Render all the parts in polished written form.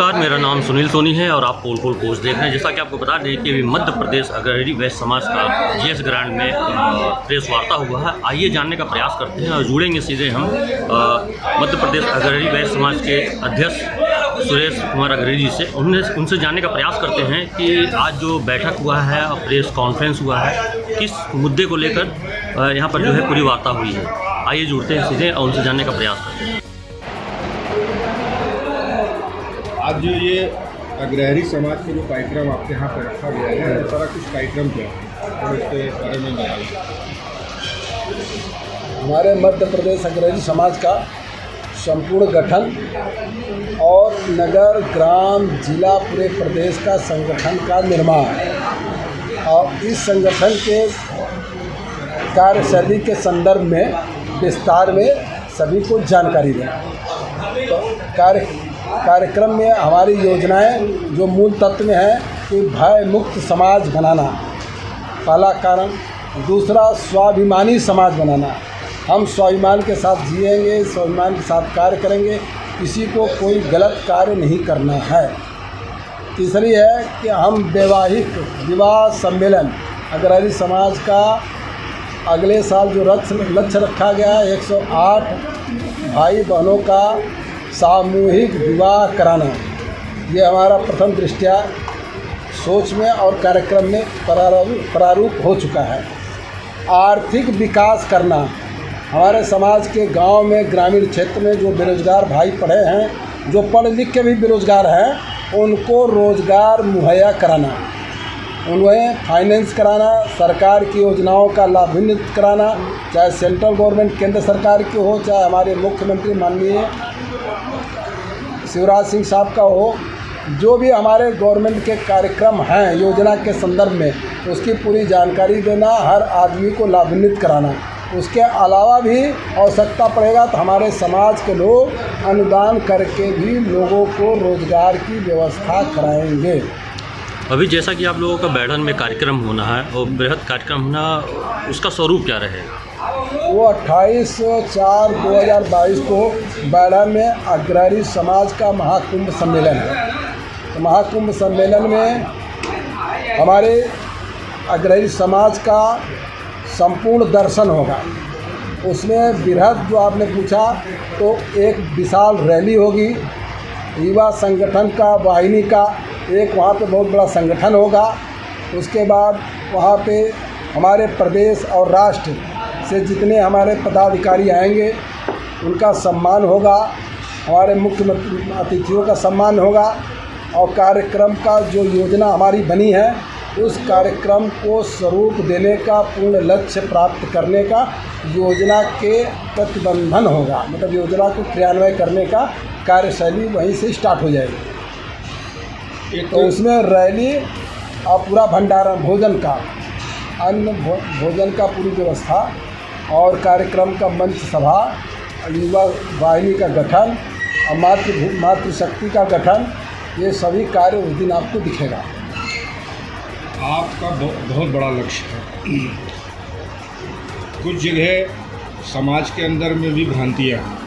नमस्कार, मेरा नाम सुनील सोनी है और आप पोल पोस्ट देख रहे हैं। जैसा कि आपको बता दें कि अभी मध्य प्रदेश अग्रणी वैश्य समाज का जीएस ग्रांड में प्रेस वार्ता हुआ है। आइए जानने का प्रयास करते हैं और जुड़ेंगे सीधे हम मध्य प्रदेश अग्रणी वैश्य समाज के अध्यक्ष सुरेश कुमार अग्रणी जी से। उनसे जानने का प्रयास करते हैं कि आज जो बैठक हुआ है और प्रेस कॉन्फ्रेंस हुआ है, किस मुद्दे को लेकर यहाँ पर जो है पूरी वार्ता हुई है। आइए जुड़ते हैं सीधे और उनसे जानने का प्रयास करते हैं। आज जो ये अग्रणी समाज के जो कार्यक्रम आपके यहाँ पर रखा गया है, सारा कुछ कार्यक्रम क्या है और इसके बारे में बताइए। हमारे मध्य प्रदेश अग्रणी समाज का संपूर्ण गठन और नगर, ग्राम, जिला, पूरे प्रदेश का संगठन का निर्माण और इस संगठन के कार्यशैली के संदर्भ में विस्तार में सभी को जानकारी दें। तो कार्यक्रम में हमारी योजनाएं जो मूल तत्व में है कि भय मुक्त समाज बनाना पहला कारण, दूसरा स्वाभिमानी समाज बनाना। हम स्वाभिमान के साथ जिएंगे, स्वाभिमान के साथ कार्य करेंगे, किसी को कोई गलत कार्य नहीं करना है। तीसरी है कि हम वैवाहिक विवाह सम्मेलन अग्रणी समाज का अगले साल जो लक्ष्य रखा गया है 108 भाई बहनों का सामूहिक विवाह कराना, ये हमारा प्रथम दृष्टया सोच में और कार्यक्रम में प्रारूप हो चुका है। आर्थिक विकास करना, हमारे समाज के गांव में, ग्रामीण क्षेत्र में जो बेरोजगार भाई पढ़े हैं, जो पढ़ लिख के भी बेरोजगार हैं, उनको रोजगार मुहैया कराना, उन्हें फाइनेंस कराना, सरकार की योजनाओं का लाभान्वित कराना, चाहे सेंट्रल गवर्नमेंट केंद्र सरकार की हो, चाहे हमारे मुख्यमंत्री माननीय शिवराज सिंह साहब का हो, जो भी हमारे गवर्नमेंट के कार्यक्रम हैं योजना के संदर्भ में, उसकी पूरी जानकारी देना, हर आदमी को लाभान्वित कराना। उसके अलावा भी आवश्यकता पड़ेगा तो हमारे समाज के लोग अनुदान करके भी लोगों को रोजगार की व्यवस्था कराएंगे। अभी जैसा कि आप लोगों का बैठन में कार्यक्रम होना है और बृहद कार्यक्रम होना, उसका स्वरूप क्या रहेगा? वो 28/4/2022 को बैठन में अग्रणी समाज का महाकुंभ सम्मेलन है। तो महाकुंभ सम्मेलन में हमारे अग्रणी समाज का संपूर्ण दर्शन होगा। उसमें बृहद जो आपने पूछा, तो एक विशाल रैली होगी, युवा संगठन का वाहिनी का एक वहाँ पे बहुत बड़ा संगठन होगा। उसके बाद वहाँ पे हमारे प्रदेश और राष्ट्र से जितने हमारे पदाधिकारी आएंगे उनका सम्मान होगा, हमारे मुख्य अतिथियों का सम्मान होगा और कार्यक्रम का जो योजना हमारी बनी है उस कार्यक्रम को स्वरूप देने का, पूर्ण लक्ष्य प्राप्त करने का योजना के प्रतिबंधन होगा। मतलब योजना को क्रियान्वयन करने का कार्यशैली वहीं से स्टार्ट हो जाएगी। तो उसमें रैली और पूरा भंडारण भोजन का, अन्न भोजन का पूरी व्यवस्था और कार्यक्रम का मंच सभा, युवा वाहिनी का गठन और मातृशक्ति का गठन, ये सभी कार्य उस दिन आपको दिखेगा। आपका बहुत बड़ा लक्ष्य है। कुछ जगह समाज के अंदर में भी भ्रांतियाँ हैं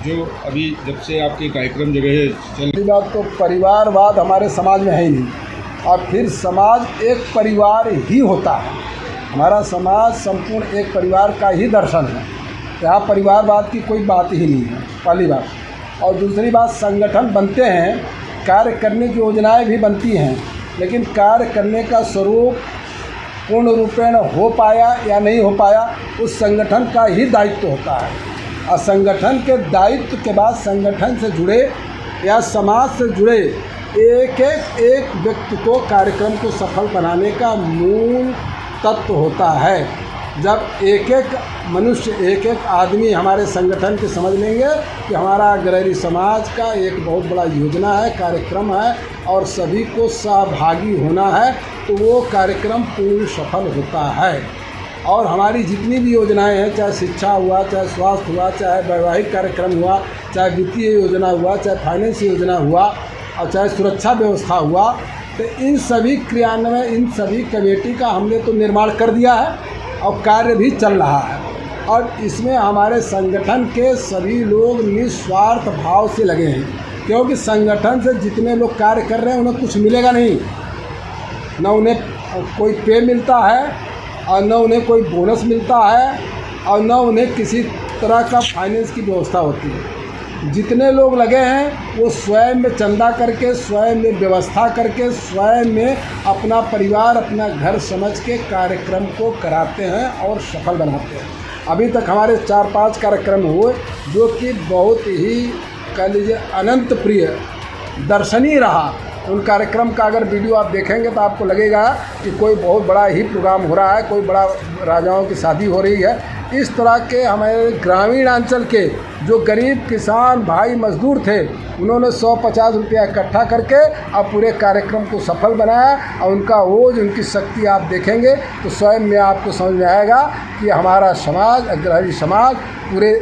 जो अभी जब से आपके कार्यक्रम जगह चल बात, तो परिवारवाद हमारे समाज में है ही नहीं और फिर समाज एक परिवार ही होता है। हमारा समाज संपूर्ण एक परिवार का ही दर्शन है। यहाँ परिवारवाद की कोई बात ही नहीं है, पहली बात। और दूसरी बात, संगठन बनते हैं, कार्य करने की योजनाएं भी बनती हैं, लेकिन कार्य करने का स्वरूप पूर्ण रूपेण हो पाया या नहीं हो पाया उस संगठन का ही दायित्व होता है। और संगठन के दायित्व के बाद संगठन से जुड़े या समाज से जुड़े एक व्यक्ति को कार्यक्रम को सफल बनाने का मूल तत्व होता है। जब एक मनुष्य, एक आदमी हमारे संगठन के समझ लेंगे कि हमारा अग्रणी समाज का एक बहुत बड़ा योजना है, कार्यक्रम है और सभी को सहभागी होना है, तो वो कार्यक्रम पूर्ण सफल होता है। और हमारी जितनी भी योजनाएं हैं, चाहे शिक्षा हुआ, चाहे स्वास्थ्य हुआ, चाहे वैवाहिक कार्यक्रम हुआ, चाहे वित्तीय योजना हुआ, चाहे फाइनेंस योजना हुआ और चाहे सुरक्षा व्यवस्था हुआ, तो इन सभी क्रियान्वयन, इन सभी कमेटी का हमने तो निर्माण कर दिया है और कार्य भी चल रहा है। और इसमें हमारे संगठन के सभी लोग निस्वार्थ भाव से लगे हैं। क्योंकि संगठन से जितने लोग कार्य कर रहे हैं उन्हें कुछ मिलेगा नहीं, न उन्हें कोई पे मिलता है और न उन्हें कोई बोनस मिलता है और न उन्हें किसी तरह का फाइनेंस की व्यवस्था होती है। जितने लोग लगे हैं वो स्वयं में चंदा करके, स्वयं में व्यवस्था करके, स्वयं में अपना परिवार, अपना घर समझ के कार्यक्रम को कराते हैं और सफल बनाते हैं। अभी तक हमारे 4-5 कार्यक्रम हुए जो कि बहुत ही कह लीजिए अनंत प्रिय, दर्शनीय रहा। उन कार्यक्रम का अगर वीडियो आप देखेंगे तो आपको लगेगा कि कोई बहुत बड़ा ही प्रोग्राम हो रहा है, कोई बड़ा राजाओं की शादी हो रही है। इस तरह के हमारे ग्रामीण अंचल के जो गरीब किसान भाई मजदूर थे, उन्होंने 150 रुपया इकट्ठा करके अब पूरे कार्यक्रम को सफल बनाया और उनका ओज, उनकी शक्ति आप देखेंगे तो स्वयं में आपको समझ में आएगा कि हमारा समाज, अग्रणी समाज पूरे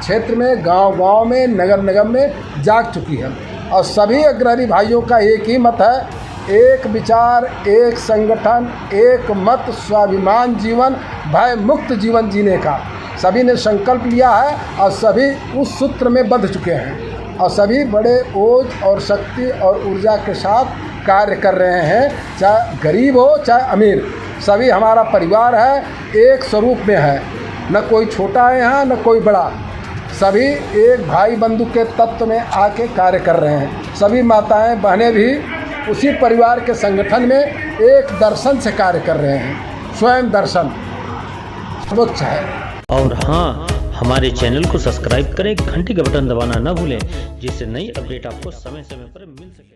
क्षेत्र में, गांव-गांव में, नगर-नगर में जाग चुकी है। और सभी अग्रणी भाइयों का एक ही मत है, एक विचार, एक संगठन, एक मत, स्वाभिमान जीवन, भय मुक्त जीवन जीने का सभी ने संकल्प लिया है और सभी उस सूत्र में बंध चुके हैं और सभी बड़े ओज और शक्ति और ऊर्जा के साथ कार्य कर रहे हैं। चाहे गरीब हो चाहे अमीर, सभी हमारा परिवार है, एक स्वरूप में है, न कोई छोटा है यहाँ न कोई बड़ा, सभी एक भाई बंधु के तत्व में आके कार्य कर रहे हैं। सभी माताएं बहनें भी उसी परिवार के संगठन में एक दर्शन से कार्य कर रहे हैं। स्वयं दर्शन सर्वोच्च है। और हाँ, हमारे चैनल को सब्सक्राइब करें, घंटी का बटन दबाना न भूलें, जिससे नई अपडेट आपको समय समय पर मिल सके।